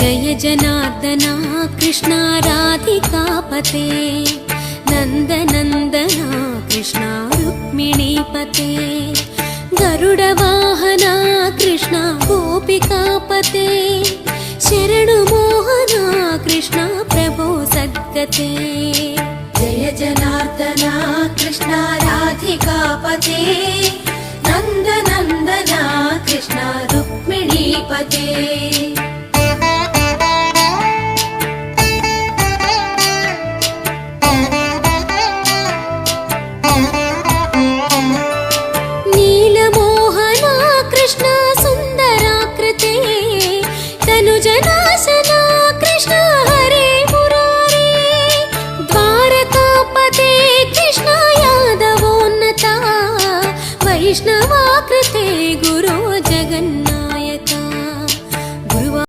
जय जनार्दना कृष्णा राधिकापते नन्दनन्दना कृष्णा रुक्मिणीपते गरुडवाहना कृष्णा गोपिकापते शरणुमोहना कृष्णा प्रभो सद्गते जय जनार्दना कृष्णा राधिकापते नन्दनन्दना कृष्णा रुक्मिणीपते नीलमोहना कृष्णा सुन्दराकृते तनुजनाशना कृष्णा हरे मुरारे द्वारकापते कृष्णा यादवोन्नता वैष्णवाकृते